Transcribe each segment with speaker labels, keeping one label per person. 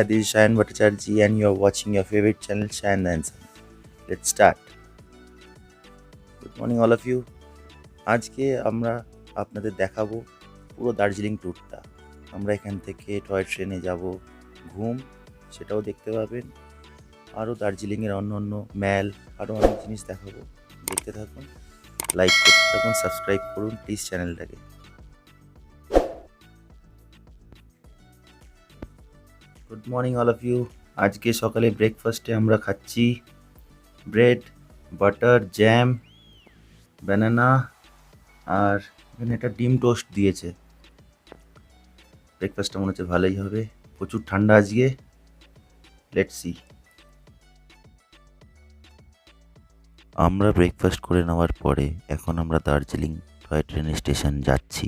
Speaker 1: Hi, this is Shayan Bhattacharjee and you are watching your favorite channel Shayan and Son. Let's start. Good morning all of you. আজকে আমরা আপনাদের দেখাবো পুরো দার্জিলিং ট্যুরটা। আমরা এখান থেকে টয় ট্রেনে যাব ঘুম, সেটাও দেখতে পাবেন। আরও দার্জিলিংয়ের অন্য ম্যাল আরও অনেক জিনিস দেখাবো। দেখতে থাকুন, লাইক করতে থাকুন, সাবস্ক্রাইব করুন প্লিজ চ্যানেলটাকে। Good morning all of you. আজকে সকালে ব্রেকফাস্টে আমরা খাচ্ছি ব্রেড, বাটার, জ্যাম, ব্যানানা আর এখানে একটা ডিম টোস্ট দিয়েছে। ব্রেকফাস্টটা মনে হচ্ছে ভালোই হবে, প্রচুর ঠান্ডা আজকে। Let's see. আমরা ব্রেকফাস্ট করে নেওয়ার পরে এখন আমরা দার্জিলিং টয় ট্রেন স্টেশন যাচ্ছি।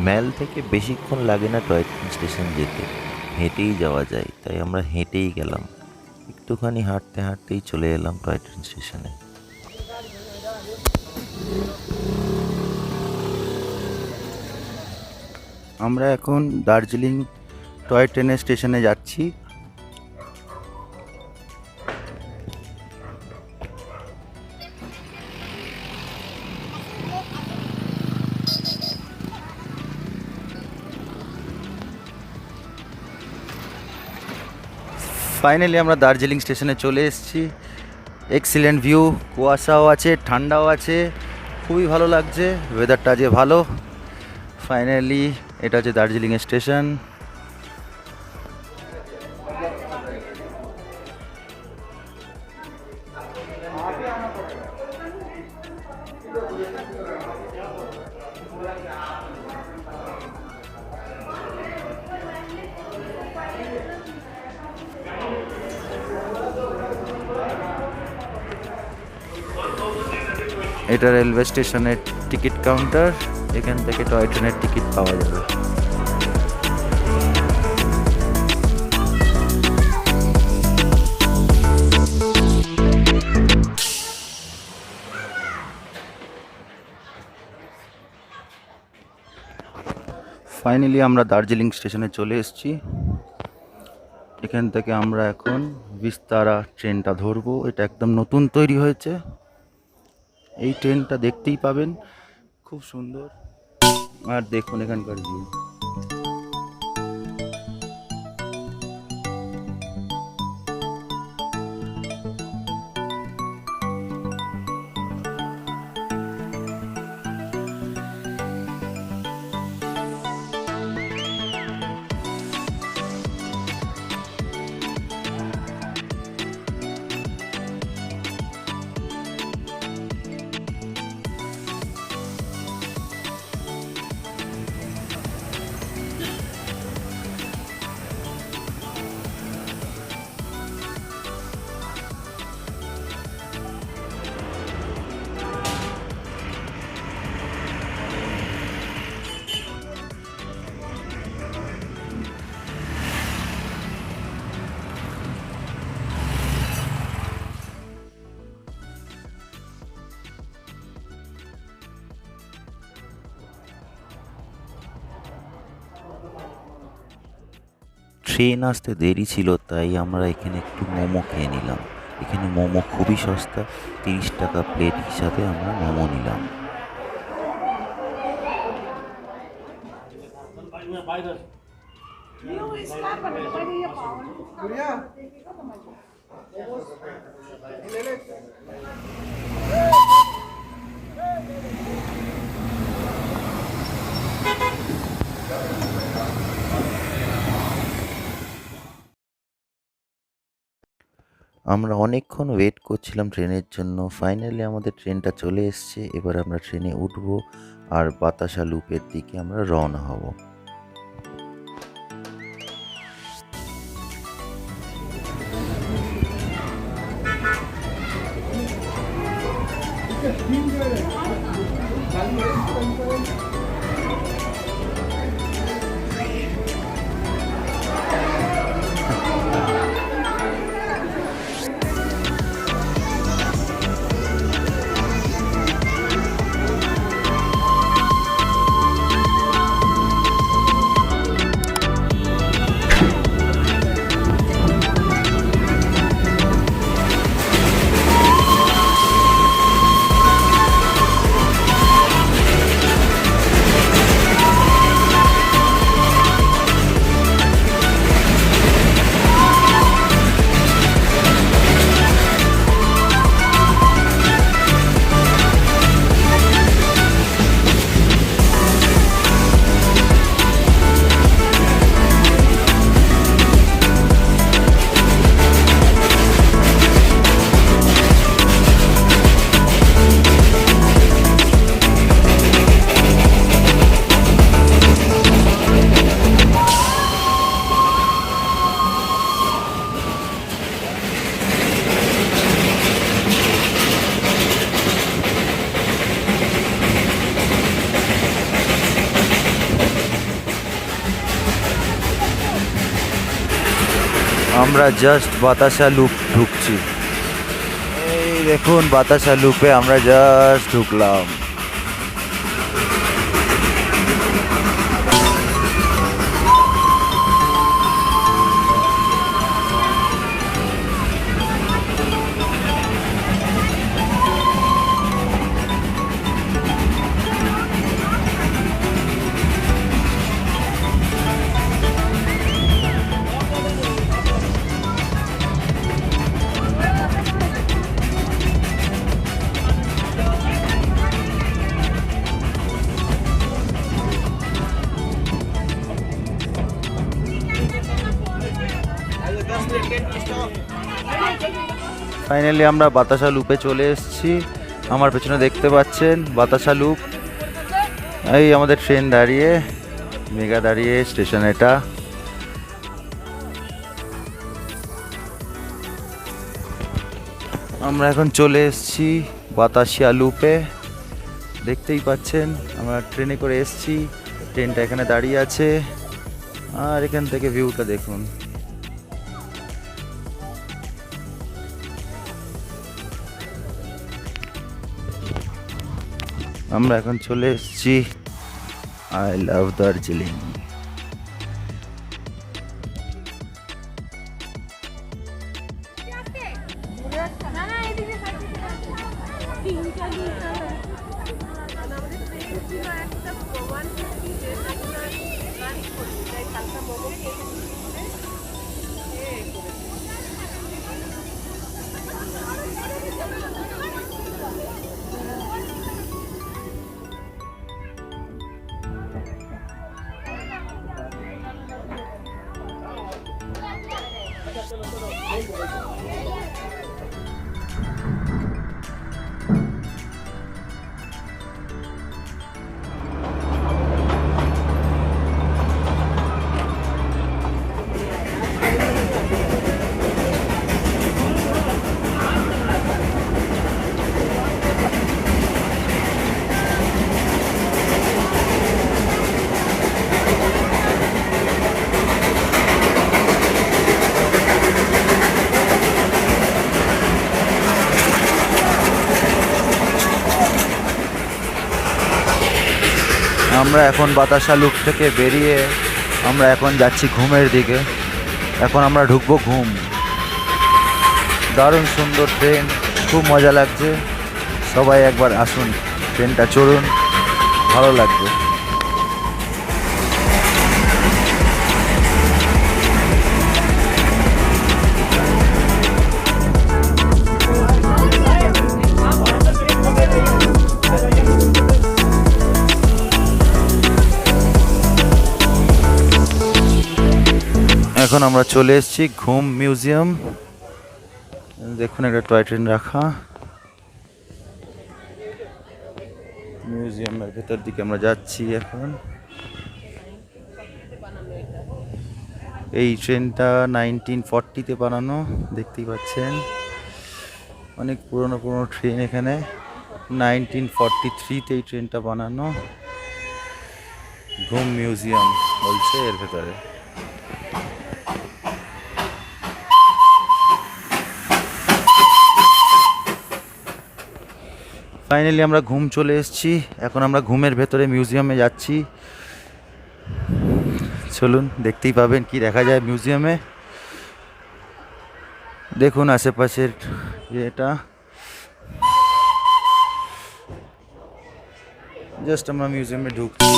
Speaker 1: ম্যাল থেকে বেশিক্ষণ লাগে না টয় ট্রেন স্টেশন যেতে, হেঁটেই যাওয়া যায়, তাই আমরা হেঁটেই গেলাম। একটুখানি হাঁটতেই চলে এলাম টয় ট্রেন স্টেশনে। আমরা এখন দার্জিলিং টয় ট্রেনের স্টেশনে যাচ্ছি। ফাইনালি আমরা দার্জিলিং স্টেশনে চলে এসেছি। এক্সিলেন্ট ভিউ, কুয়াশাও আছে, ঠান্ডাও আছে, খুবই ভালো লাগছে, ওয়েদারটা আজকে ভালো। ফাইনালি এটা হচ্ছে দার্জিলিংয়ের স্টেশন। এটা রেলওয়ে স্টেশনের টিকিট কাউন্টার, এখান থেকে টয় ট্রেনের টিকিট পাওয়া যাবে। ফাইনালি আমরা দার্জিলিং স্টেশনে চলে এসেছি। এখান থেকে আমরা এখন বিস্তারা ট্রেনটা ধরবো। এটা একদম নতুন তৈরি হয়েছে, এই ট্রেনটা দেখতেই পাবেন, খুব সুন্দর। আর দেখুন এখানকার ভিউ। ট্রেন আসতে দেরি ছিল, তাই আমরা এখানে একটু মোমো খেয়ে নিলাম। এখানে মোমো খুবই সস্তা, 30 টাকা প্লেট হিসাবে আমরা মোমো নিলাম। আমরা অনেকক্ষণ ওয়েট করছিলাম ট্রেনের জন্য। ফাইনালি আমাদের ট্রেনটা চলে এসছে। এবার আমরা ট্রেনে উঠবো আর বাতাসা লুপের দিকে আমরা রওনা হব। আমরা জাস্ট বাতাসা লুপ ঢুকছি। এই দেখুন বাতাসা লুপে আমরা জাস্ট ঢুকলাম। ফাইনালি আমরা বাতাসা লুপে চলে এসেছি। আমার পেছনে দেখতে পাচ্ছেন বাতাসা লুপ। এই আমাদের ট্রেন দাঁড়িয়ে, মেগা দাঁড়িয়ে স্টেশন এটা। আমরা এখন চলে এসেছি বাতাসিয়া লুপে। দেখতেই পাচ্ছেন আমরা ট্রেনে করে এসেছি, ট্রেনটা এখানে দাঁড়িয়ে আছে। আর এখান থেকে ভিউটা দেখুন। আমরা এখন চলে এসেছি আই লাভ দার্জিলিং। আমরা এখন বাতাসা লুপ থেকে বেরিয়ে আমরা এখন যাচ্ছি ঘুমের দিকে। এখন আমরা ঢুকবো ঘুম। দারুণ সুন্দর ট্রেন, খুব মজা লাগছে। সবাই একবার আসুন, ট্রেনটা চড়ুন, ভালো লাগবে। এখন আমরা চলে এসেছি ঘুম মিউজিয়াম। দেখুন একটা টয় ট্রেন রাখা। মিউজিয়ামের ভেতর দিকে আমরা যাচ্ছি এখন। এই ট্রেনটা 1940-তে বানানো, দেখতেই পাচ্ছেন। অনেক পুরনো পুরনো ট্রেন এখানে। 1943-তে এই ট্রেনটা বানানো। ঘুম মিউজিয়াম বলছে এর ভেতরে। ফাইনালি আমরা ঘুম চলে এসেছি। এখন আমরা ঘুমের ভেতরে মিউজিয়ামে যাচ্ছি। চলুন, দেখতেই পাবেন কি দেখা যায় মিউজিয়ামে। দেখুন আশেপাশের এটা। জাস্ট আমরা মিউজিয়ামে ঢুকছি,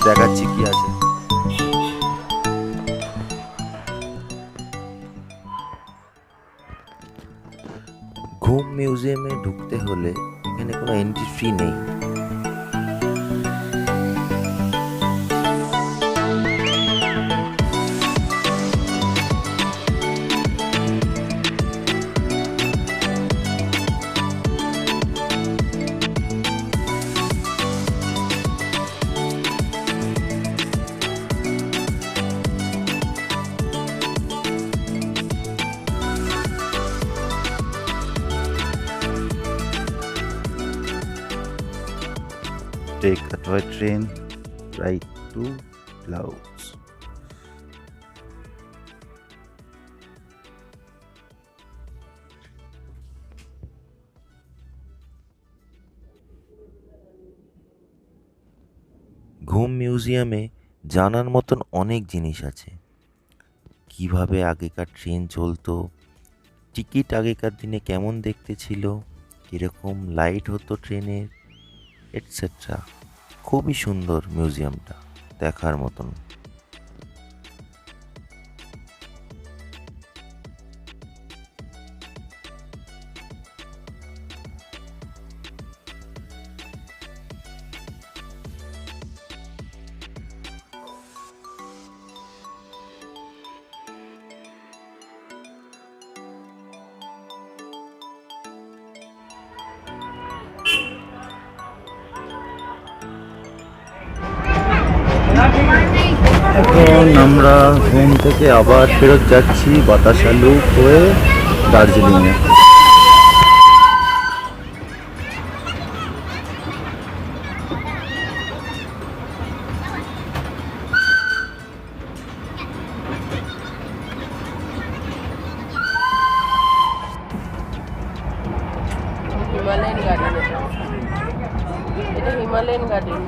Speaker 1: দেখাচ্ছি কি আছে।
Speaker 2: ঘুম মিউজিয়ামে ঢুকতে হলে এখানে কোনো এন্ট্রি ফি নেই।
Speaker 1: Take a toy train right to Laos.
Speaker 2: ঘুম মিউজিয়ামে জানার মতন অনেক জিনিস আছে। কিভাবে আগেকার ট্রেন চলতো, টিকিট আগেকার দিনে কেমন দেখতে ছিল, কীরকম লাইট হতো ট্রেনের, এটসেট্রা। খুবই সুন্দর মিউজিয়ামটা, দেখার মতন।
Speaker 1: এখন আমরা ঘুম থেকে আবার ফেরত যাচ্ছি বাতাসা লুপ হয়ে দার্জিলিংয়ে।
Speaker 3: হিমালয়ান গার্ডেন, এটা হিমালয়ান গার্ডেন।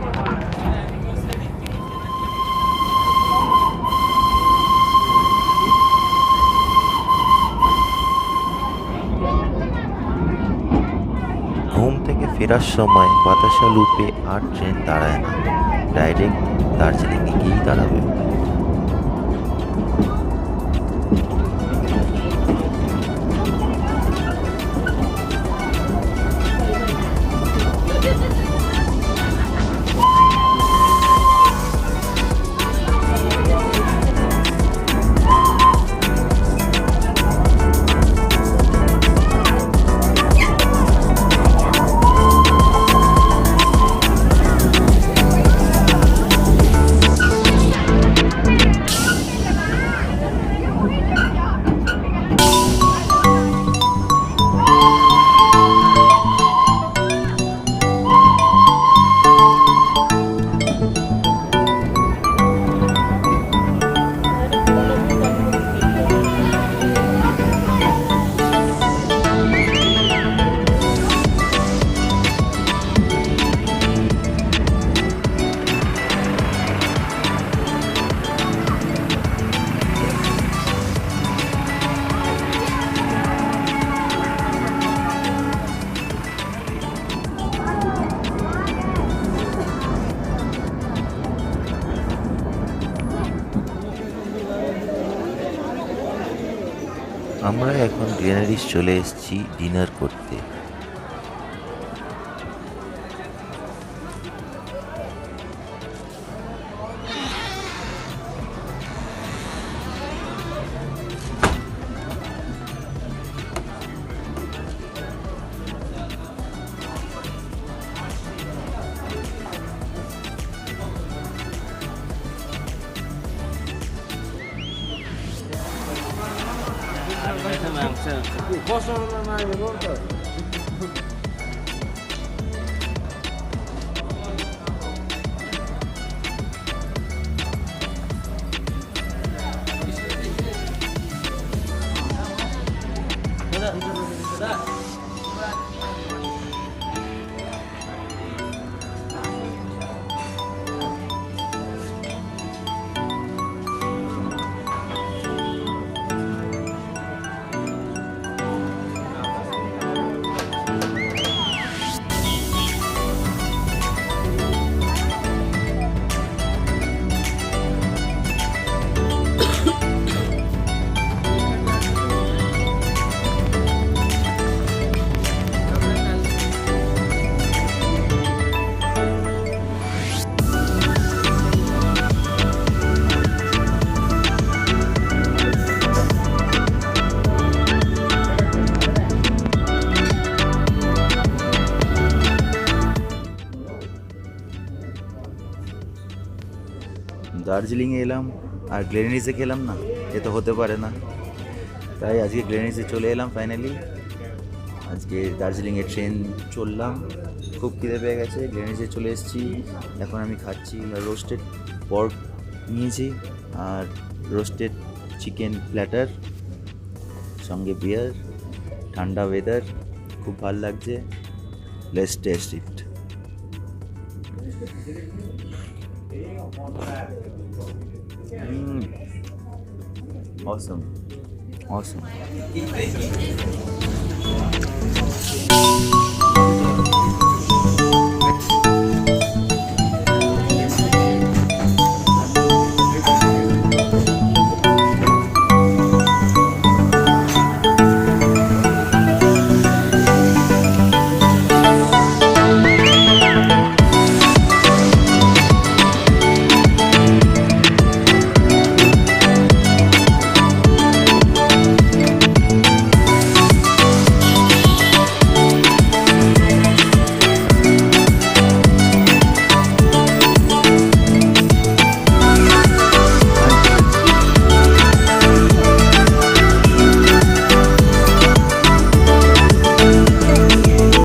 Speaker 2: ঘুম থেকে ফেরার সময় বাতাসা লুপে আর ট্রেন দাঁড়ায় না, ডাইরেক্ট দার্জিলিংয়ে গিয়েই দাঁড়াবে। আমরা এখন গ্লেনারিস চলে এসেছি ডিনার করতে।
Speaker 1: দার্জিলিংয়ে এলাম আর গ্লেনারিসে খেলাম না, এ তো হতে পারে না। তাই আজকে গ্লেনারিসে চলে এলাম ফাইনালি। আজকে দার্জিলিংয়ে ট্রেন চললাম, খুব খিদে পেয়ে গেছে, গ্লেনারিসে চলে এসেছি। এখন আমি খাচ্ছি রোস্টেড পর্ক নিয়েছি আর রোস্টেড চিকেন প্ল্যাটার, সঙ্গে বিয়ার, ঠান্ডা ওয়েদার, খুব ভালো লাগছে। Let's test it. Awesome.